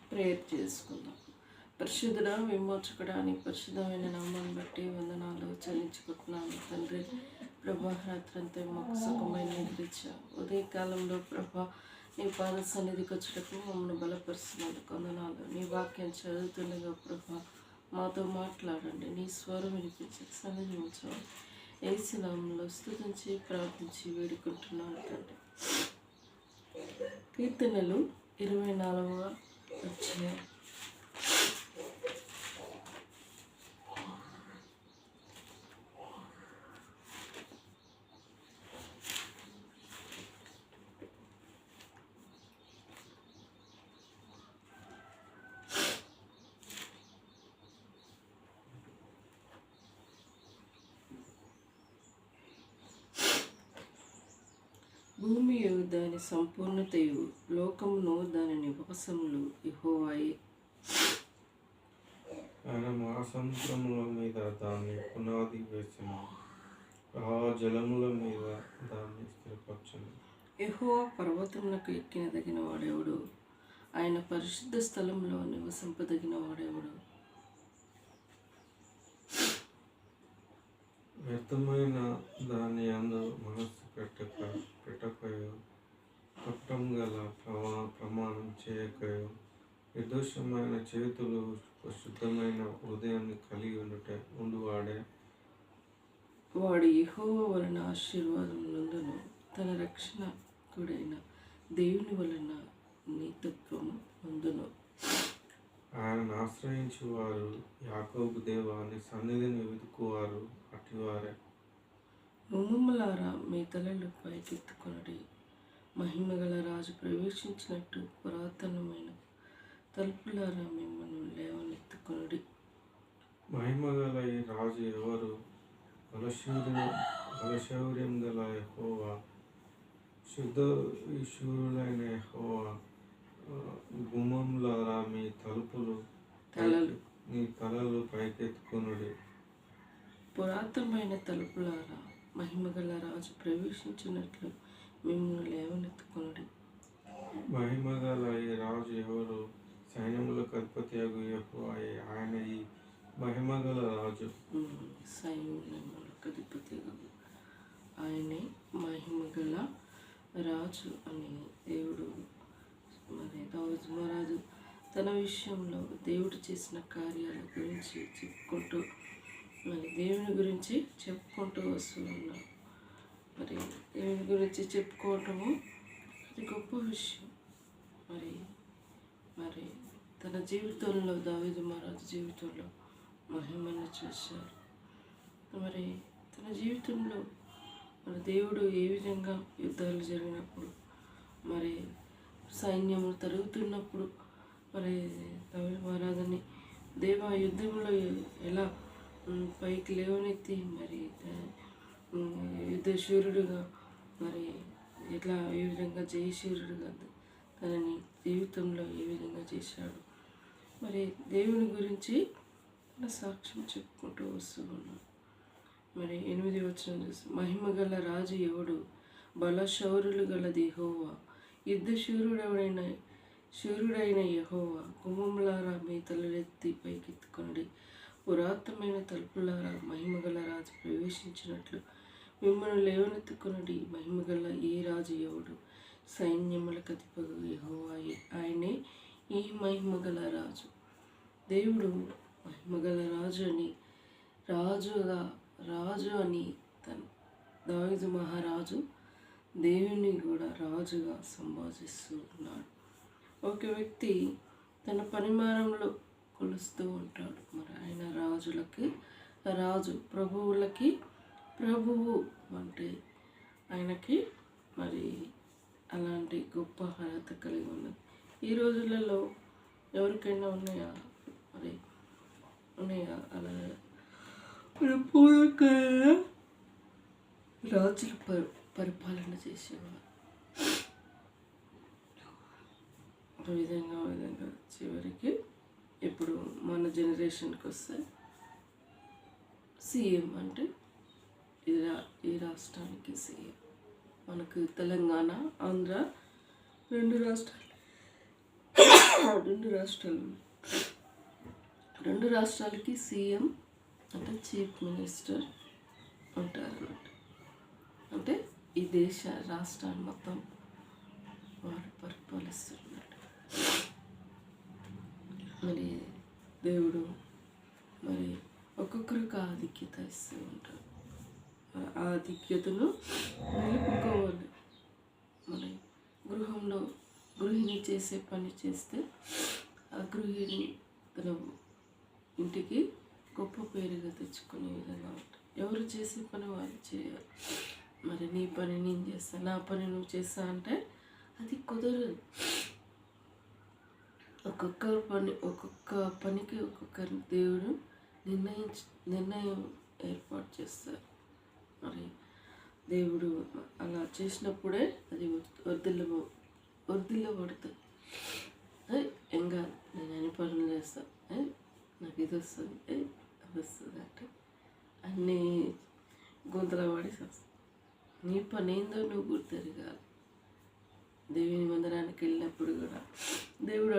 Prayer చేసుకుందాం. పరిశుద్ధుడా, విమోచకుడా, పరిశుద్ధమైన నామాన్ని బట్టి వందనాలు చెల్లించుకుంటున్నాను తండ్రి. ప్రభా, రాత్రంతా మాకు సుఖమైన నిద్రించా. ఉదయకాలంలో ప్రభా నీ పాద సన్నిధికి వచ్చేటప్పుడు మమ్మల్ని బలపరుస్తున్నందుకు వందనాలు. నీ వాక్యం చదువుతుండగా ప్రభా మాతో మాట్లాడండి. నీ స్వరం వినిపించి సన్నిధి ఉంచాలి. యేసు నామములో స్తుతించి ప్రార్థించి వేడుకుంటున్నాను తండ్రి. కీర్తనలు 24వ అధ్యాయం. భూమియు దాని సంపూర్ణతయు లోకమును దాని నివాసములు యెహోవాయే. ఆయన మహాసముద్రముల మీద దాన్ని పునాది వేసిన, జలముల మీద దాన్ని స్థిరపరచను. యెహోవా పర్వతములకు ఎక్కినదగిన వాడెవడు? ఆయన పరిశుద్ధ స్థలంలో నివసింపదగిన వాడెవడు? వ్యర్థమైన దాని అందు మనస్సు పెట్టకయో, కపటం గల ప్రమాణం చేయకయో, నిర్దోషమైన చేతులు శుద్ధమైన హృదయాన్ని కలిగి ఉండువాడే. వాడు యెహోవా వలన ఆశీర్వాదం నందును, తన రక్షణకుడైన దేవుని వలన నీతిత్వము నందును. ఆయనను ఆశ్రయించు వారు, యాకోబు దేవాని సన్నిధిని వెతుకువారు అటివారే. ఉమ్మలారా మీ తలలు పైకెత్తుకొనడి, మహిమగల రాజు ప్రవేశించినట్టు పురాతనమైన తలుపులారా మిమ్మల్ని లేవనెత్తుకొనడి. మహిమగల ఈ రాజు ఎవరు? బలశౌర్యం గల యెహోవా, శూరులైన యెహోవా. గుమ్మంలారా మీ తలలు పైకెత్తుకొనుడి. పురాతనమైన తలుపులారా మహిమగల రాజు ప్రవేశించినట్లు మిమ్మల్ని లేవనెత్తుకొనడి. మహిమగల ఈ రాజు ఎవరు? సైన్యములకు అధిపతియగు యెహోవాయే. ఆయన ఈ మహిమగల రాజు. సైన్యములకు అధిపతియగు ఆయనే మహిమగల రాజు అని దేవుడు. మరి దావీదు మహారాజు తన విషయంలో దేవుడు చేసిన కార్యాల గురించి చెప్పుకుంటూ, మరి దేవుని గురించి చెప్పుకుంటూ వస్తున్నాడు. మరి దేవుని గురించి చెప్పుకోవటము అది గొప్ప విషయం. మరి తన జీవితంలో, దావీదు మహారాజు జీవితంలో మహిమను చూశారు. మరి తన జీవితంలో మరి దేవుడు ఏ విధంగా యుద్ధాలు జరిగినప్పుడు, మరి సైన్యము తరుగుతున్నప్పుడు, మరి దావీదు మహారాజుని దేవా యుద్ధంలో ఎలా పైకి లేవనెత్తి, మరి యుద్ధశూరుడుగా, మరి ఎట్లా ఏ విధంగా జయశూరుడుగా తనని జీవితంలో ఏ విధంగా చేశాడు, మరి దేవుని గురించి తన సాక్ష్యం చెప్పుకుంటూ వస్తూ ఉన్నాడు. మరి 8వ వచనం చూసి, మహిమగల రాజు ఎవడు? బలశౌరులు గలది యెహోవా, శూరుడైన యెహోవా. గుమ్మములారా మీ తలలెత్తి పైకెత్తుకొనడి, పురాతనమైన తలుపులారా మహిమగల రాజు ప్రవేశించినట్లు మిమ్మల్ని లేవనెత్తుకొనడి. మహిమగల ఏ రాజు ఎవడు? సైన్యములకు అధిపతి యెహోవాయే. ఆయనే ఈ మహిమగల రాజు. దేవుడు మహిమగల రాజు అని తను దావీదు మహారాజు దేవుని కూడా రాజుగా సంభాషిస్తూ ఉన్నాడు. ఒక వ్యక్తి తన పరిమాణంలో కొలుస్తూ ఉంటాడు. మరి ఆయన రాజులకి రాజు, ప్రభువులకి ప్రభువు అంటే ఆయనకి మరి అలాంటి గొప్ప అర్హత కలిగి ఉన్నది. ఈ రోజులలో ఎవరికైనా ఉన్నాయా అలా రాజులు పరిపాలన చేసేవారు. ఆ విధంగా చివరికి ఇప్పుడు మన జనరేషన్కి వస్తే సీఎం అంటే ఈ రాష్ట్రానికి సీఎం. మనకు తెలంగాణ, ఆంధ్ర 2 రాష్ట్రాలు రెండు రాష్ట్రాలకి సీఎం అంటే చీఫ్ మినిస్టర్ ఉంటారన్నమాట. అంటే ఈ దేశ రాష్ట్రాన్ని మొత్తం వారు పరిపాలిస్తున్నట్టు. మరి దేవుడు మరి ఒక్కొక్కరికి ఆధిక్యత ఇస్తూ ఉంటారు. ఆ ఆధిక్యతను నిలుపుకోవాలి. మరి గృహంలో గృహిణి చేసే పని చేస్తే ఆ గృహిణి తన ఇంటికి గొప్ప పేరుగా తెచ్చుకునే విధంగా ఉంటుంది. ఎవరు చేసే పని వాళ్ళు చేయాలి. మరి నీ పని నేను చేస్తా, నా పని నువ్వు చేస్తా అంటే అది కుదరదు. ఒక్కొక్క పనికి ఒక్కొక్కరి దేవుడు నిర్ణయం ఏర్పాటు చేస్తారు. మరి దేవుడు అలా చేసినప్పుడే అది వర్ధిల్లబడుతుంది. ఇంకా నేను అన్ని పనులు చేస్తాను, నాకు ఇది వస్తుంది, అది వస్తుంది అంటే అన్నీ గొంతుల పడి వస్తుంది. నీ పని ఏందో నువ్వు గుర్తెరగాలి. దేవుని మందిరానికి వెళ్ళినప్పుడు కూడా దేవుడు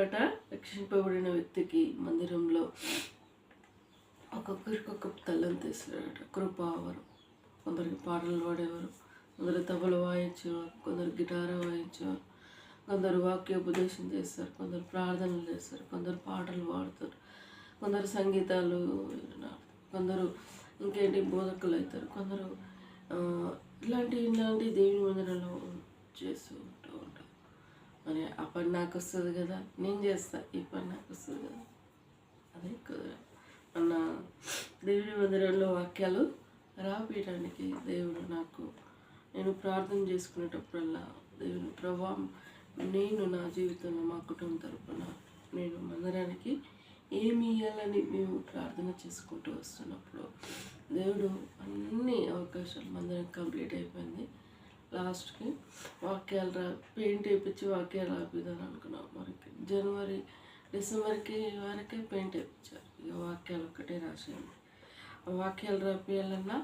రక్షింపబడిన వ్యక్తికి మందిరంలో ఒక్కొక్కరికి ఒక్కొక్క తలంత ఇస్తాడట. కృపావరం. కొందరికి పాటలు పాడేవారు, కొందరు తబల వాయించేవారు, కొందరు గిటార్ వాయించేవారు, కొందరు వాక్యోపదేశం చేస్తారు, కొందరు ప్రార్థనలు చేస్తారు, కొందరు పాటలు పాడతారు, కొందరు సంగీతాలు వింటారు, కొందరు ఇంకేంటి బోధకులు అవుతారు, కొందరు ఇలాంటి దేవుని మందిరంలో చేస్తూ ఉంటారు. మరి ఆ పని నాకు వస్తుంది కదా, నేను చేస్తా, ఈ పని నాకు వస్తుంది కదా, అదే కదా అన్న దేవుని మందిరంలో వాక్యాలు రాపీయడానికి దేవుడు నేను ప్రార్థన చేసుకునేటప్పుడల్లా దేవుని ప్రభావం నేను నా జీవితంలో మా కుటుంబం తరపున నేను మందిరానికి ఏమి ఇవ్వాలని మేము ప్రార్థన చేసుకుంటూ వస్తున్నప్పుడు దేవుడు అన్ని అవకాశాలు మందిరం కంప్లీట్ అయిపోయింది. లాస్ట్కి వాక్యాలు పెయింట్ వేయించి వాక్యాలు రాపిద్దాం అనుకున్నాం. మరి డిసెంబర్కి వరకే పెయింట్ వేయించారు. ఇక వాక్యాలు ఒక్కటే రాసేయండి. ఆ వాక్యాలు రాపియాలన్నా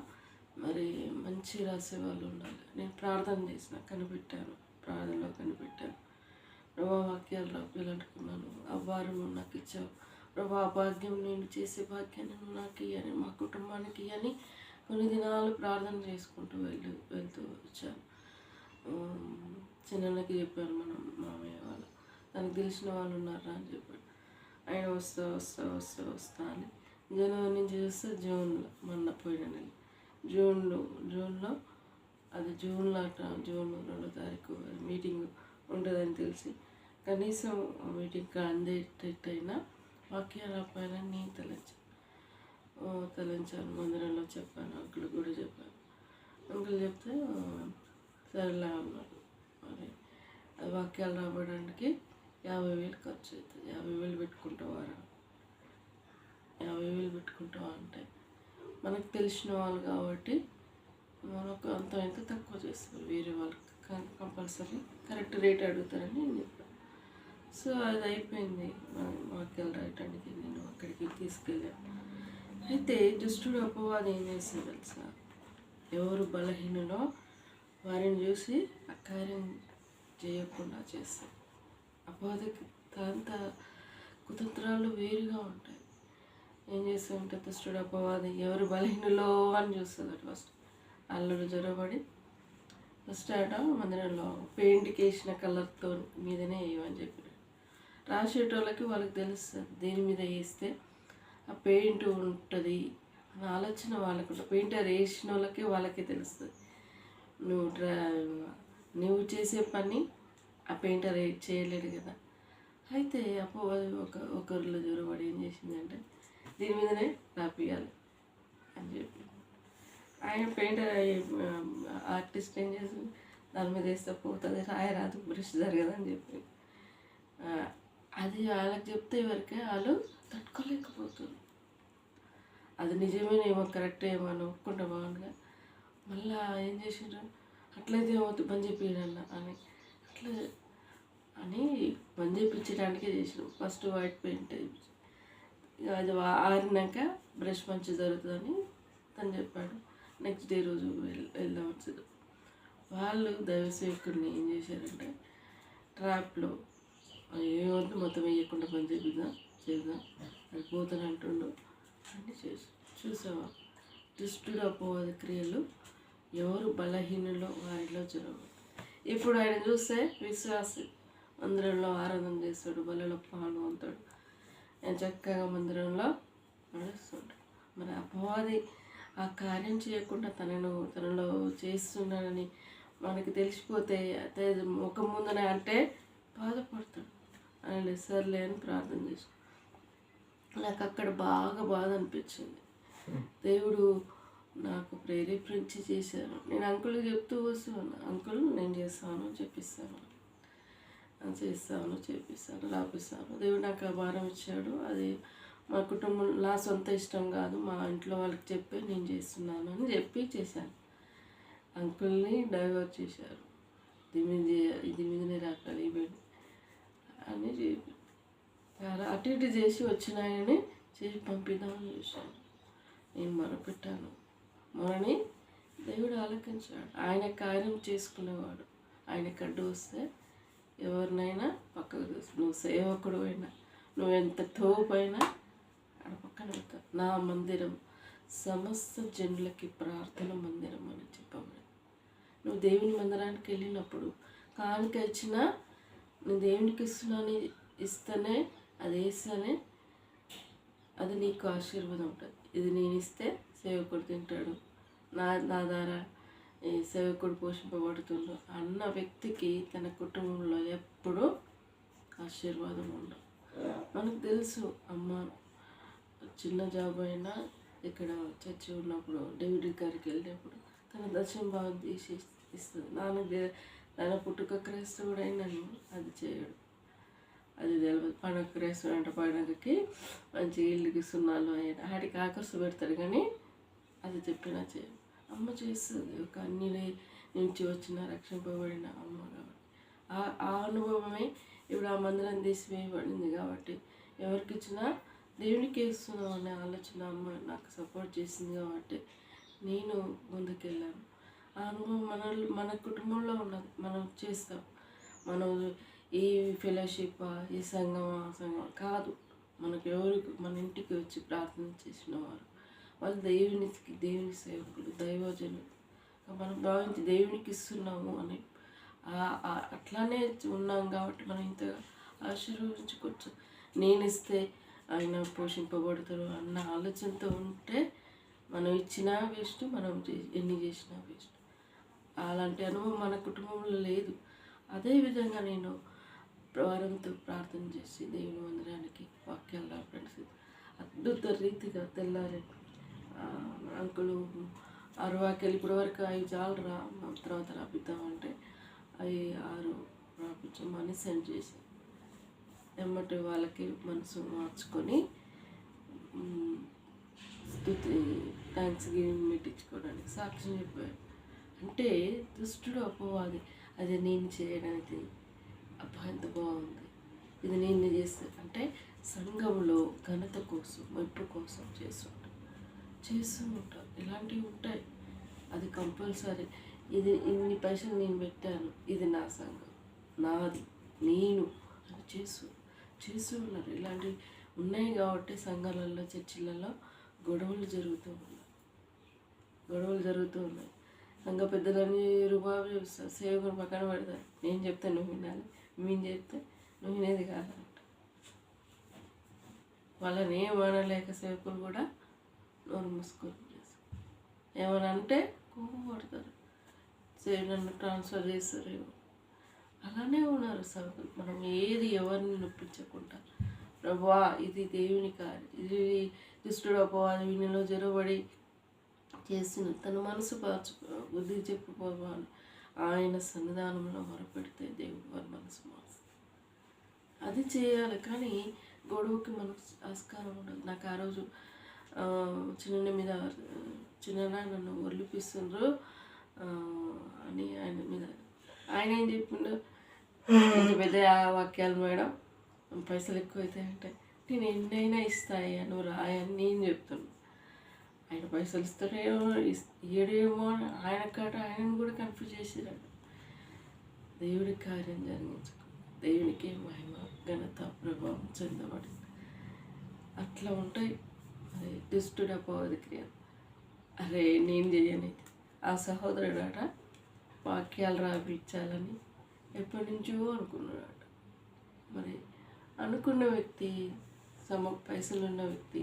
మరి మంచి రాసేవాళ్ళు ఉండాలి. నేను ప్రార్థన చేసిన ప్రార్థనలో కనిపెట్టాను. ప్రభా వాక్యాలు రాపియాలనుకున్నాను, ఆ వారం నువ్వు నాకు ఇచ్చావు ప్రభా, ఆ భాగ్యం నేను చేసే భాగ్యాన్ని నువ్వు నాకు ఇవ్వని, మా కుటుంబానికి ఇవ్వని కొన్ని దినాలు ప్రార్థన చేసుకుంటూ వెళ్తూ వచ్చాను. చిన్నకి చెప్పాను, మనం మామయ్య వాళ్ళు తనకు తెలిసిన వాళ్ళు ఉన్నారా అని చెప్పాడు. ఆయన వస్తా అని జనవరి నుంచి చూస్తే జూన్లో మొన్న పోయిన నెల జూన్లో అది జూన్ 2వ తారీఖు మీటింగ్ ఉంటుందని తెలిసి కనీసం మీటింగ్కి అందేటట్టయినా వాక్యాలు రాపాలని నేను తలంచాను. మందిరంలో చెప్పాను, అంకుల్ కూడా చెప్పాను. అంకుల్ చెప్తే సరేలా అన్నారు. మరి అది వాక్యాలు రాబడానికి 50,000 ఖర్చు అవుతుంది. 50,000 పెట్టుకుంటావారా? 50,000 పెట్టుకుంటావా అంటే మనకు తెలిసిన వాళ్ళు కాబట్టి మనకు అంత ఎంత తక్కువ చేస్తారు. వేరే వాళ్ళకి కంపల్సరీ కరెక్ట్ రేట్ అడుగుతారని నేను చెప్పాను. సో అది అయిపోయింది. వాక్యాలు రాయటానికి నేను అక్కడికి తీసుకెళ్ళాను. అయితే దుష్టుడు అపవాది ఏం చేస్తుంది తెలుసా? ఎవరు బలహీనులో వారిని చూసి ఆ కార్యం చేయకుండా చేస్తారు. అపవాదికి అంత కుతంత్రాలు వేరుగా ఉంటాయి. ఏం చేస్తూ ఉంటే దుష్టుడు అపవాది ఎవరు బలహీనులో అని చూస్తుంది. ఫస్ట్ అల్లుడు జ్వరపడి ఫస్ట్ మందిరంలో పెయింట్కి వేసిన కలర్తో మీదనే వేయమని చెప్పారు. రాసేటోళ్ళకి వాళ్ళకి తెలుస్తుంది దేని మీద వేస్తే ఆ పెయింట్ ఉంటుంది అన్న ఆలోచన వాళ్ళకు ఉంటుంది. పెయింటర్ వేసిన వాళ్ళకే తెలుస్తుంది. నువ్వు చేసే పని ఆ పెయింటర్ చేయలేడు కదా. అయితే అపవాది ఒకరిలో జ్వరపడి ఏం చేసిందంటే దీని మీదనే రాపియాలి అని చెప్పి ఆయన పెయింటర్ ఆర్టిస్ట్ ఏం చేసి దాని మీద వేస్తే పోతుంది, రాయరాదు, బ్రష్ జరగదు అని చెప్పి అది వాళ్ళకి చెప్తే వరకే వాళ్ళు తట్టుకోలేకపోతుంది. అది నిజమేనేమో కరెక్ట్ ఏమో అని ఒప్పుకుంటే బాగుండగా మళ్ళీ ఏం చేసిండ్రు, అట్లయితే ఏమవుతుంది బంద్ చేపియడన్న అట్లా అని బంద్ చేయించడానికే చేసినాం. ఫస్ట్ వైట్ పెయింట్ అది ఆరినాక బ్రష్ మంచి జరుగుతుందని తను చెప్పాడు. నెక్స్ట్ డే రోజు వెళ్దామని వాళ్ళు దైవ సేవకుడిని ఏం చేశారంటే ట్రాప్లో ఏమవుతుంది మొత్తం వేయకుండా పని చేద్దాం అది పోతాను అంటుండు అన్నీ చూసావా. దుష్టుడు అపవాది క్రియలు ఎవరు బలహీనులో వారిలో జరగవు. ఇప్పుడు ఆయన చూస్తే విశ్వాసి మందిరంలో ఆరాధన చేస్తాడు, బలలో పాల్గొంటాడు, ఆయన చక్కగా మందిరంలో నడుస్తుంటాడు. మరి అపవాది ఆ కార్యం చేయకుండా తనలో చేస్తున్నాడని మనకి తెలిసిపోతే ముఖం ముందనే అంటే బాధపడతాడు. ఆయన సర్లే అని ప్రార్థన చేస్తాడు. నాకు అక్కడ బాగా బాధ అనిపించింది. దేవుడు నాకు ప్రేరేపించి చేశాను. నేను అంకుల్కి చెప్తూ వస్తున్నాను, అంకుల్ నేను చేస్తాను చేపిస్తాను రాపిస్తాను. దేవుడు నాకు ఆ భారం ఇచ్చాడు. అది మా కుటుంబం నా సొంత ఇష్టం కాదు, మా ఇంట్లో వాళ్ళకి చెప్పి నేను చేస్తున్నాను అని చెప్పి చేశాను. అంకుల్ని డైవర్ట్ చేశారు. ఇది మీదనే రాకాలి ఇవన్నీ అని చెప్పి అటు ఇటు చేసి వచ్చినాయని చేసి పంపిద్దామని చూశాను. నేను మొరపెట్టాను. మొరని దేవుడు ఆలకించాడు. ఆయన కార్యం చేసుకునేవాడు. ఆయన కడ్డు వస్తే ఎవరినైనా పక్కకు చూసి నువ్వు సేవకుడు అయినా నువ్వు ఎంత తోపైనా ఆడ పక్కన వెళ్తావు. నా మందిరం సమస్త జనులకి ప్రార్థన మందిరం అని చెప్పమని. నువ్వు దేవుని మందిరానికి వెళ్ళినప్పుడు కానుక ఇచ్చినా నువ్వు దేవునికి ఇస్తేనే అది వేస్తేనే అది నీకు ఆశీర్వాదం ఉంటుంది. ఇది నేను ఇస్తే సేవకుడు తింటాడు, నా ద్వారా ఈ సేవకుడు పోషింపబడుతుండు అన్న వ్యక్తికి తన కుటుంబంలో ఎప్పుడూ ఆశీర్వాదం ఉండదు. మనకు తెలుసు అమ్మ చిన్న జాబ్ అయినా ఇక్కడ చర్చి ఉన్నప్పుడు డేవిడ్ గారికి వెళ్ళినప్పుడు తన దర్శన భావం తీసి ఇస్తుంది. నాన్న పుట్టుక క్రైస్తవుడైనను అది చేయడు, అది తెలియదు. పండుగ క్రైస్తవుడు అంటే పండుగకి మంచి ఇల్లుకి సున్నాలు అయినా వాటికి ఆకర్ష పెడతాడు, కానీ అది చెప్పినా చేయడు. అమ్మ చేస్తుంది. ఒక అన్ని నుంచి వచ్చిన రక్షింపబడిన అమ్మ కాబట్టి ఆ అనుభవమే ఇప్పుడు ఆ మందిరం తీసివేయబడింది కాబట్టి ఎవరికి ఇచ్చినా దేవునికి ఇస్తున్నాం అనే ఆలోచన అమ్మ నాకు సపోర్ట్ చేసింది కాబట్టి నేను ముందుకెళ్ళాను. ఆ అనుభవం మన కుటుంబంలో ఉన్నది. మనం చేస్తాం. మనం ఈ ఫెలోషిప్ ఈ సంఘం ఆ సంఘం కాదు. మనకు ఎవరికి మన ఇంటికి వచ్చి ప్రార్థన చేసిన వాళ్ళు దేవుని సేవకులు, దైవజనులు. మనం భావించి దేవునికి ఇస్తున్నాము అని అట్లానే ఉన్నాం కాబట్టి మనం ఇంతగా ఆశీర్వదించుకోవచ్చు. నేను ఇస్తే ఆయన పోషింపబడతారు అన్న ఆలోచనతో ఉంటే మనం ఇచ్చినా వేస్ట్, మనం ఎన్ని చేసినా వేస్ట్. అలాంటి అనుభవం మన కుటుంబంలో లేదు. అదేవిధంగా నేను వారంతో ప్రార్థన చేసి దేవుని మందిరానికి వాక్యాలు రాపడానికి అద్భుత రీతిగా తెల్లారి అంకులు 6 వాక్యాలు ఇప్పటి వరకు 5 చాలు రా తర్వాత రాపిద్దామంటే 6 రాపించమని సెండ్ చేసి ఎమ్మటి వాళ్ళకి మనసు మార్చుకొని థ్యాంక్స్ గివింగ్ పెట్టించుకోవడానికి సాక్ష్యం చెప్పాడు. అంటే దుష్టుడు అపవాది అది నేను చేయడానికి అబ్బా ఎంత బాగుంది, ఇది నేను చేస్తే అంటే సంఘంలో ఘనత కోసం మెప్పు కోసం చేస్తూ ఉంటారు. ఇలాంటివి ఉంటాయి. అది కంపల్సరీ. ఇది ఇన్ని పైసలు నేను పెట్టాను, ఇది నా సంఘం, నాది, నేను అని చేస్తూ ఉన్నారు. ఇలాంటివి ఉన్నాయి కాబట్టి సంఘాలలో చర్చిలలో గొడవలు జరుగుతూ ఉన్నాయి. సంఘ పెద్దలని రూపాయలు చూస్తారు, సేవకుని పక్కన పెడతారు. నేను చెప్తే నువ్వు వినాలి, మేము చెప్తే నువ్వు వినేది కాదంట. వాళ్ళని ఏమనలేక సేవకులు కూడా నోరు మూసుకొని చేస్తారు. ఏమని అంటే కోపపడతారు, నన్ను ట్రాన్స్ఫర్ చేస్తారేమో. అలానే ఉన్నారు సేవకులు. మనం ఏది ఎవరిని నొప్పించకుండా ప్రభువా ఇది దేవుని కార్యం, ఇది దుష్టుడు అపవాది వీనిలో జరబడి చేసిన తన మనసు బుద్ధి చెప్పుకోవాలి. ఆయన సన్నిధానంలో మొరపెడితే దేవుడు వారి మనసు మారుస్తుంది. అది చేయాలి. కానీ గొడవకి మనకు ఆస్కారం ఉండదు. నాకు ఆ రోజు చిన్న నన్ను ఒలిపిస్తుండ్రు అని ఆయన ఏం చెప్పిండు, ఇంత పెద్ద వాక్యాలు మేడం, పైసలు ఎక్కువ అవుతాయంటే నేను ఎన్నైనా ఇస్తాయా నువ్వు రాయని నేను చెప్తాను. ఆయన పైసలు ఇయ్యడేమో ఆయనను కూడా కన్ఫ్యూజ్ చేసిరాడు. దేవుడి కార్యం జరిగించుకో, దేవునికి మహిమ. ఘనత ప్రభావం చెందబడింది. అట్లా ఉంటాయి. అదే దుష్టుడు అపవాది క్రియ. అరే నేను చేయని ఆ సహోదరుడట వాక్యాలు రాపించాలని ఎప్పటి నుంచో అనుకున్నాడట. మరి అనుకున్న వ్యక్తి పైసలు ఉన్న వ్యక్తి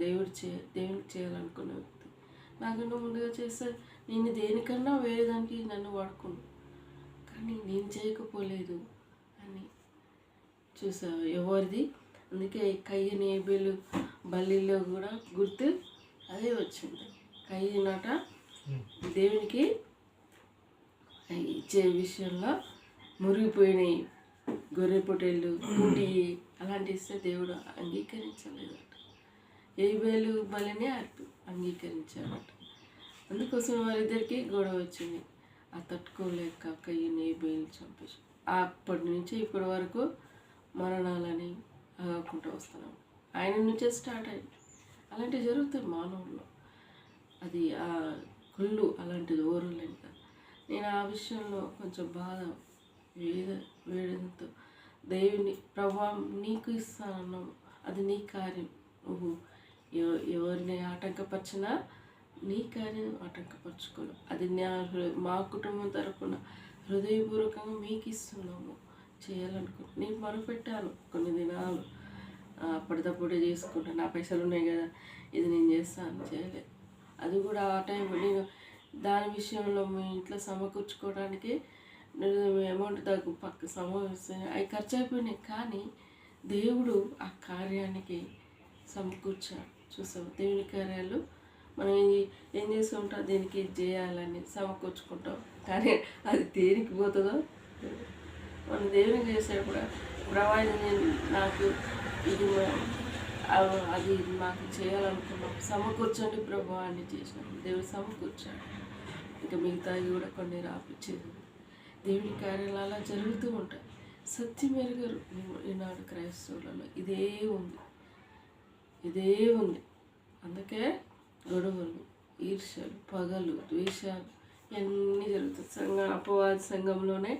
దేవుడికి చేయాలనుకున్న వ్యక్తి నాకన్నా ముందుగా చేస్తే నేను దేనికన్నా వేరే దానికి నన్ను వాడుకున్నాను, కానీ నేను చేయకపోలేదు అని చూసావు ఎవరిది. అందుకే కయ్యని ఏబేలు బల్లిలో కూడా గుర్తు అదే వచ్చింది. కయ్యనట దేవునికి ఇచ్చే విషయంలో మురిగిపోయినాయి గొర్రె పొట్టేళ్ళు కూటి అలాంటి ఇస్తే దేవుడు అంగీకరించలేదట. ఏబేలు బలిని అంగీకరించాడట. అందుకోసం వారిద్దరికి గొడవ వచ్చింది. ఆ తట్టుకోలేక కయ్యని ఏబేలు చంపేసి అప్పటి నుంచి ఇప్పటి వరకు మరణాలని ఆగకుండా వస్తున్నాం. ఆయన నుంచే స్టార్ట్ అయింది. అలాంటివి జరుగుతాయి మానవుల్లో. అది ఆ కుళ్ళు అలాంటిది ఓరలేని కదా. నేను ఆ విషయంలో కొంచెం బాధ వేయడంతో దేవుని ప్రభావం నీకు ఇస్తానన్నావు, అది నీ కార్యం. నువ్వు ఎవరిని ఆటంకపరిచినా నీ కార్యం ఆటంకపరచుకోను. అది మా కుటుంబం తరపున హృదయపూర్వకంగా మీకు ఇస్తున్నాము చేయాలనుకుంటున్నాను. నేను మొరపెట్టాను కొన్ని దినాలు, అప్పటిదప్పుడే చేసుకుంటాను, నా పైసలు ఉన్నాయి కదా ఇది నేను చేస్తాను, చేయలేదు. అది కూడా ఆ టైం నేను దాని విషయంలో మీ ఇంట్లో సమకూర్చుకోవడానికి అమౌంట్ పక్క సమావేశం అవి ఖర్చు అయిపోయినాయి. కానీ దేవుడు ఆ కార్యానికి సమకూర్చాడు. చూసావు, దేవుని కార్యాలు మనం ఏం చేస్తూ ఉంటాం, దీనికి చేయాలని సమకూర్చుకుంటాం, కానీ అది దేనికి పోతుందో మనం దేవునికి చేసేటప్పుడు ప్రవాహం నాకు ఇది అది మాకు చేయాలనుకున్నాం, సమకూర్చండి ప్రభు అని చేసినాం. దేవుడు సమకూర్చాడు. ఇంకా మిగతావి కూడా కొన్ని రాపించేది. దేవుని కార్యాలు అలా జరుగుతూ ఉంటాయి. సత్యం ఎరుగరు ఈనాడు క్రైస్తవులలో. ఇదే ఉంది. అందుకే గొడవలు, ఈర్ష్యలు, పగలు, ద్వేషాలు ఇవన్నీ జరుగుతాయి. అపవాది సంఘంలోనే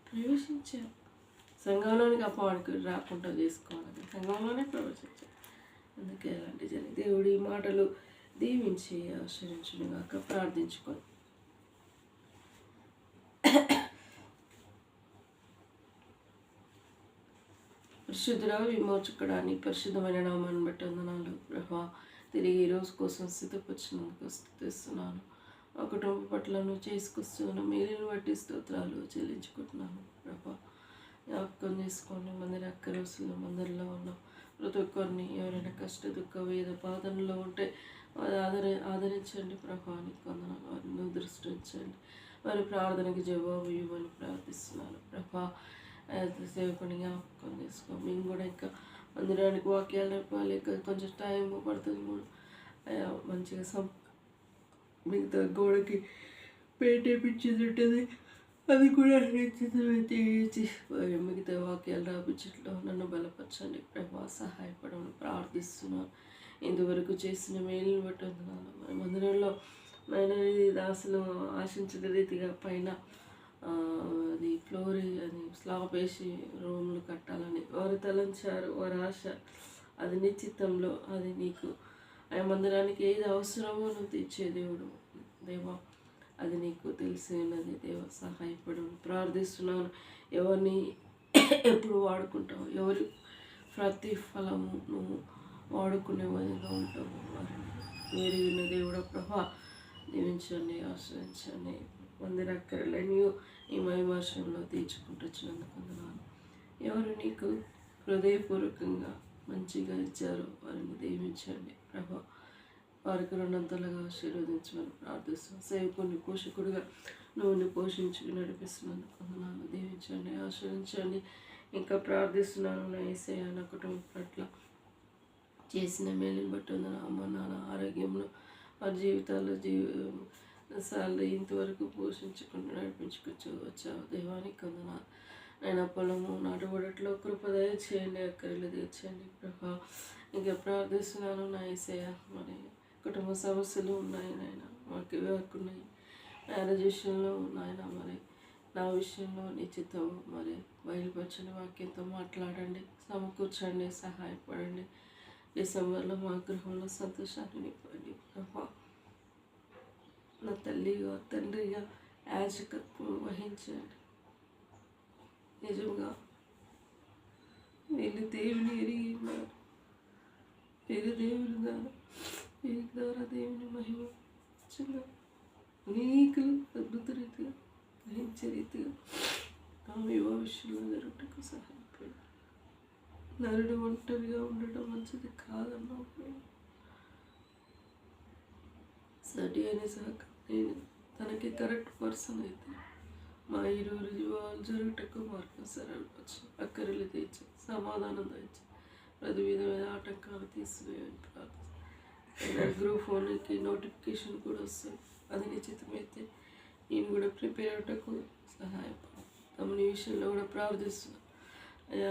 ప్రవేశించారు. సంఘంలోనికి అపవాదికి రాకుండా చేసుకోవాలి, సంఘంలోనే ప్రవేశించారు. అందుకే అలాంటి జరిగింది. దేవుడు ఈ మాటలు దీవించి ఆశ్రయించుగాక. ప్రార్థించుకొని పరిశుద్ధుడా విమోచకుడాని పరిశుద్ధమైన నామాన్ని బట్టి వందనాలు ప్రభా. తిరిగి ఈ రోజు కోసం స్థితిపరిచినందుకు స్థుతిస్తున్నాను. మా కుటుంబ పట్ల నువ్వు చేసుకొస్తున్న మేలును బట్టి స్తోత్రాలు చెల్లించుకుంటున్నాను ప్రభా. జ్ఞాపకం చేసుకోండి. మందిర అక్కరోసులు మందిరంలో ఉన్నాం. ప్రతి ఒక్కరిని ఎవరైనా కష్ట దుఃఖ వేద బాధనలో ఉంటే వారి ఆదరించండి ప్రభా. నీకు వందనాలు. వారిని దృష్టించండి. వారి ప్రార్థనకి జవాబు ఇవ్వని ప్రార్థిస్తున్నాను ప్రభా. సేవకుని జ్ఞాపకం చేసుకో. మేము కూడా ఇంకా మందిరానికి వాక్యాలు నేర్పాలి. కొంచెం టైం పడుతుంది కూడా. మంచిగా మిగతా గోడకి పెయింట్ వేయించేది ఉంటుంది, అది కూడా తీసి మిగతా వాక్యాలు రాపించట్లో నన్ను బలపరచండి ప్రభా. సహాయపడమని ప్రార్థిస్తున్నాను. ఇంతవరకు చేసిన మేలుని బట్టి వందనాలు. మరి మందిరంలో మైనది దాసులు ఆశించిన రీతిగా పైన అది ఫ్లోర్ అది స్లాబ్ వేసి రూమ్లు కట్టాలని వారు తలంచారు. వారి ఆశ అది నిశ్చితంలో. అది నీకు ఆ మందిరానికి ఏది అవసరమో నువ్వు తెచ్చే దేవుడు దేవా. అది నీకు తెలిసి ఉన్నది దేవా. సహాయపడు ప్రార్థిస్తున్నాను. ఎవరిని ఎప్పుడు వాడుకుంటావు, ఎవరి ప్రతిఫలము నువ్వు వాడుకునే విధంగా ఉంటావు. వారిని వేరిగిన దేవుడు ప్రభా దీవించండి, ఆశ్రయించండి. మందిరక్కర్లని ఈ మహిమాశ్రంలో తీర్చుకుంటూ వచ్చినందుకు వందనాలు. ఎవరు నీకు హృదయపూర్వకంగా మంచిగా ఇచ్చారో వారిని దీవించండి ప్రభా. వారికి రెండంతలుగా ఆశీర్వదించమని ప్రార్థిస్తున్నాను. సేవకుని పోషకుడిగా నువ్వు పోషించుకుని నడిపిస్తున్నందుకు వందనాలు. దీవించండి, ఆశ్రయించండి. ఇంకా ప్రార్థిస్తున్నాను నా యేసయ్య నా కుటుంబం పట్ల చేసిన మేలుని బట్టి వందనాలు. అమ్మ నాన్న ఆరోగ్యంలో వారి జీవితాల్లో సార్లు ఇంతవరకు పోషించుకుంటూ నడిపించుకొచ్చు వచ్చావు దేవానికి వందనాలు. నేను పొలము నాటుబడట్లో కృపదయ చేయండి, అక్కర్లు తీర్చండి ప్రభా. ఇంకా ప్రార్థిస్తున్నాను నా యేసయ్య. మరి కుటుంబ సమస్యలు ఉన్నాయి నాయన, మాకు ఉన్నాయి, మ్యారేజ్ విషయంలో నాయన. మరి నా విషయంలో నీ చిత్తం మరి బయలుపరచని వాక్యంతో మాట్లాడండి, సమకూర్చండి, సహాయపడండి. డిసెంబర్లో మా గృహంలో సంతోషాన్ని నింపండి ప్రభా. నా తల్లిగా తండ్రిగా యాజకత్వం వహించండి. నిజంగా వీళ్ళు దేవుని ఎరిగి ఉన్నారు. వీరు దేవుని ద్వారా దేవుని మహిమ చిన్న అనేకులు అద్భుత రీతిగా గ్రహించే రీతిగా ఆమె విషయంలో జరుగుటకు సహాయపడి. నరుడు ఒంటరిగా ఉండటం మంచిది కాదన్నప్పుడు సరి అని నేను తనకి కరెక్ట్ పర్సన్ అయితే మా ఇరువురు జీవాలు జరుగుటకు మార్గం సరళపచ్చు, అక్కరలు తెచ్చి సమాధానం తెచ్చి ప్రతి విధమైన ఆటంకాలు తీసివేయని ప్రార్థన. గ్రూప్ ఫోన్కి నోటిఫికేషన్ కూడా వస్తుంది. అది నిశ్చితమైతే నేను కూడా ప్రిపేర్ అవ్వటకు సహాయపడు. తమని విషయంలో కూడా ప్రార్థిస్తున్నాను. అయ్యా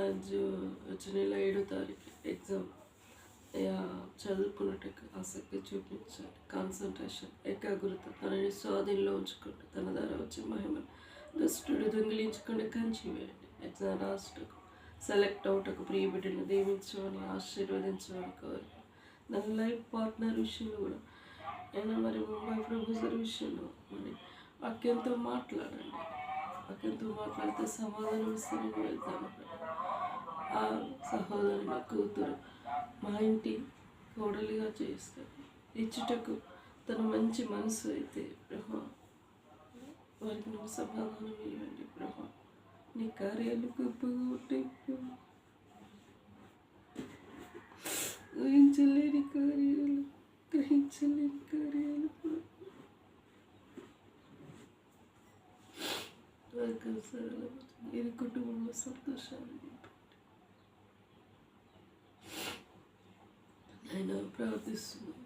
వచ్చే నెల 7వ తారీఖు ఎగ్జామ్. అయ్యా చదువుకున్నట్టుకు ఆసక్తి చూపించాలి. కాన్సన్ట్రేషన్, ఏకాగ్రత తనని స్వాధీనంలో ఉంచుకుంటూ తన ద్వారా వచ్చే మహిమను దుష్టుడు దొంగిలించకుండా కంచి వేయండి. ఎగ్జామ్ రాష్ట్రకు సెలెక్ట్ అవుటకు ప్రియబిడ్డను దీవించమని ఆశీర్వదించమని కోరిక. దాని లైఫ్ పార్ట్నర్ విషయంలో కూడా అయినా మరి ముంబై ప్రొఫెసర్ విషయంలో మరి వాక్యంతో మాట్లాడండి. వాక్యంతో మాట్లాడితే సమాధానం ఇస్తే నేను వెళ్తాను. ఆ సహోదరు నా కూతురు మా ఇంటి కోడలిగా చేస్తాను. ఇచ్చుటకు తన మంచి మనసు అయితే ప్రభా వారికి నువ్వు సమాధానం ఇవ్వండి ప్రభా. నీ కార్యాలు గొప్పగా ఉంటాయి. ఊహించలేని కార్యాలు, గ్రహించలేని కార్యాలు ఇది కుటుంబంలో సంతోషాన్ని ఆయన ప్రార్థిస్తున్నాను.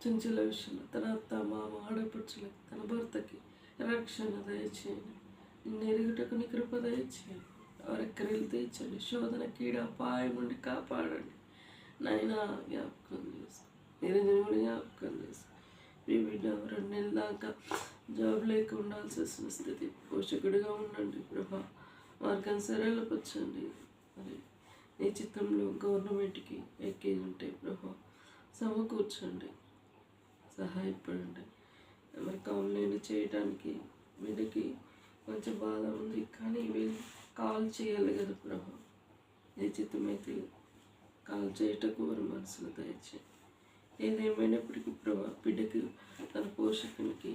చంచల విషయంలో తన అత్త మామ ఆడపడుచులకి తన భర్తకి రక్షణ దయచేయండి. నిన్ను ఎరుగుటకు నీ కృప దయచేయండి. ఎవరెక్కరెళ్ళి తెచ్చండి. శోధన కీడ అపాయం నుండి కాపాడండి. నాయన జ్ఞాపకం చేసుకో. నిరంజనుడు జ్ఞాపకం చేసుకో. మీ బిడ్డ 2 నెలల దాకా జాబ్ లేక ఉండాల్సి వస్తున్న స్థితి, పోషకుడిగా ఉండండి ప్రభా. మార్గం సరళపరచండి. మరి నీ చిత్తంలో గవర్నమెంట్కి ఎక్కేది ఉంటే ప్రభా సమకూర్చండి, సహాయపడండి. మరి ఆన్లైన్ చేయడానికి వీళ్ళకి కొంచెం బాధ ఉంది, కానీ వీళ్ళు కాల్ చేయాలి కదా ప్రభా. నిశ్చితమైతే కాల్ చేయటకు వారి మనసును దయచేయండి. ఏదేమైనప్పటికీ ప్రభా బిడ్డకి తన పోషకునికి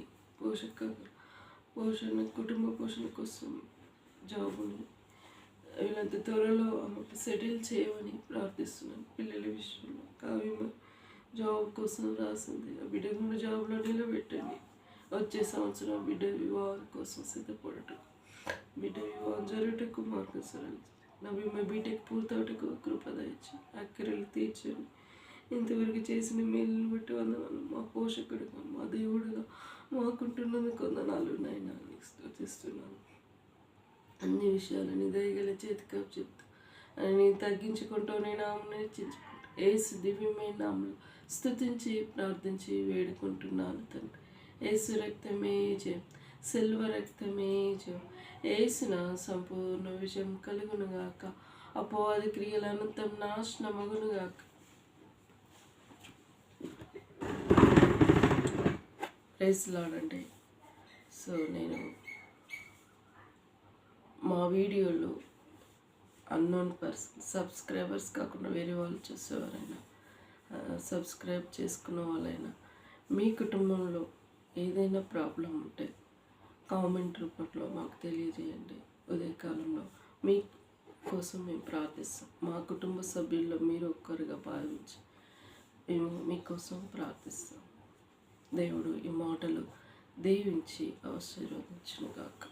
కుటుంబ పోషణ కోసం జాబుని వీళ్ళంత త్వరలో ఆమెకు సెటిల్ చేయమని ప్రార్థిస్తున్నాను. పిల్లల విషయంలో కావ్య జాబ్ కోసం రాసింది. ఆ బిడ్డ కూడా జాబ్లో నిలబెట్టండి. వచ్చే సంవత్సరం బిడ్డ వివాహం కోసం సిద్ధపడటం, బిడ్డ వివాహం జరుగుటకు మార్గం సరళ. నా బీటెక్ పూర్తవటకు కృప దయచి అక్కరలు తీర్చండి. ఇంతవరకు చేసిన మేలుని బట్టి వందనాలు. మా పోషకుడుగా, మా దేవుడుగా మాకుంటున్నందుకు వందనాలు నాయన. నీకు స్తుతిస్తున్నాను. అన్ని విషయాలని దయగల చేతికి చెప్తా నేను తగ్గించుకుంటూ నేను ఆమెను హెచ్చించుకుంటా. ఏసు దివ్యమైన నామములో స్తుతించి ప్రార్థించి వేడుకుంటున్నాను తండ్రి. ఏసు రక్తమే జయం, సిల్వ రక్తమే జయం. ఏసిన సంపూర్ణ విజయం కలుగునుగాక. అపవాది క్రియల అనంతం నాశనమగునుగాక. ప్రైజ్ లార్డ్ అండి. సో నేను మా వీడియోలు అన్నోన్ పర్సన్ సబ్స్క్రైబర్స్ కాకుండా వేరే వాళ్ళు చూసేవారైనా, సబ్స్క్రైబ్ చేసుకున్న వాళ్ళైనా, మీ కుటుంబంలో ఏదైనా ప్రాబ్లం ఉంటే కామెంట్ రూపంలో మాకు తెలియజేయండి. ఉదయకాలంలో మీ కోసం మేము ప్రార్థిస్తాం. మా కుటుంబ సభ్యుల్లో మీరు ఒక్కరుగా భావించి మేము మీకోసం ప్రార్థిస్తాం. దేవుడు ఈ మాటలు దీవించి ఆశీర్వదించును గాక.